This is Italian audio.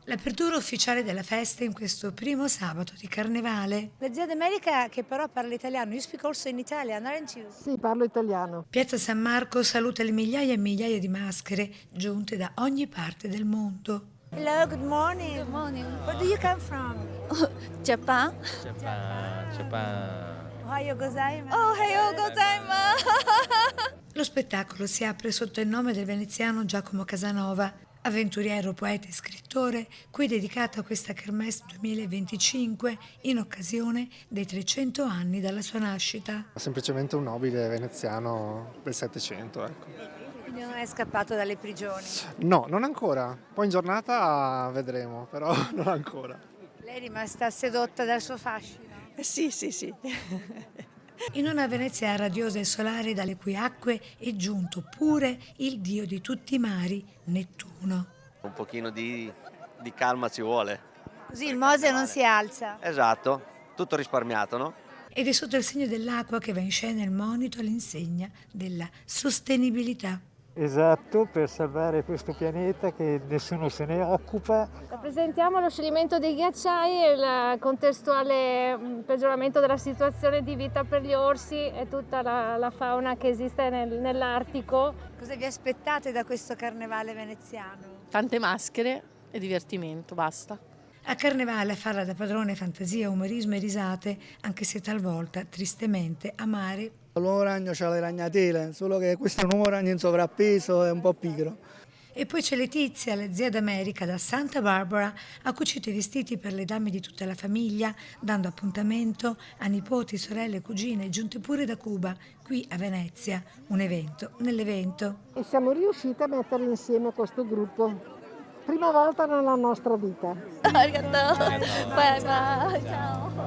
L'apertura ufficiale della festa in questo primo sabato di Carnevale. La zia Domerica che però parla italiano. You speak also in Italian, aren't you? Sì, parlo italiano. Piazza San Marco saluta le migliaia e migliaia di maschere giunte da ogni parte del mondo. Hello, good morning. Good morning. Where do you come from? Japan. Japan. Ohio gozaimasu. Ohayou gozaimasu. Lo spettacolo si apre sotto il nome del veneziano Giacomo Casanova, avventuriero, poeta e scrittore, cui è dedicata questa Kermesse 2025 in occasione dei 300 anni dalla sua nascita. Semplicemente un nobile veneziano del Settecento, ecco. Quindi non è scappato dalle prigioni. No, non ancora. Poi in giornata vedremo, però non ancora. Lei è rimasta sedotta dal suo fascino. Sì, sì, sì. In una Venezia radiosa e solare dalle cui acque è giunto pure il dio di tutti i mari, Nettuno. Un pochino di calma ci vuole. Così il Mose non si alza. Esatto, tutto risparmiato, no? Ed è sotto il segno dell'acqua che va in scena il monito all'insegna della sostenibilità. Esatto, per salvare questo pianeta che nessuno se ne occupa. Rappresentiamo lo scioglimento dei ghiacciai e il contestuale peggioramento della situazione di vita per gli orsi e tutta la fauna che esiste nell'Artico. Cosa vi aspettate da questo carnevale veneziano? Tante maschere e divertimento, basta. A Carnevale a farla da padrone fantasia, umorismo e risate, anche se talvolta tristemente amare. L'uomo ragno ha le ragnatele, solo che questo è un uomo ragno in sovrappeso e un po' pigro. E poi c'è Letizia, la zia d'America da Santa Barbara, ha cucito i vestiti per le dame di tutta la famiglia, dando appuntamento a nipoti, sorelle, cugine, giunte pure da Cuba, qui a Venezia, un evento nell'evento. E siamo riusciti a mettere insieme questo gruppo. Prima volta nella nostra vita. Arigato. Bye bye. Ciao.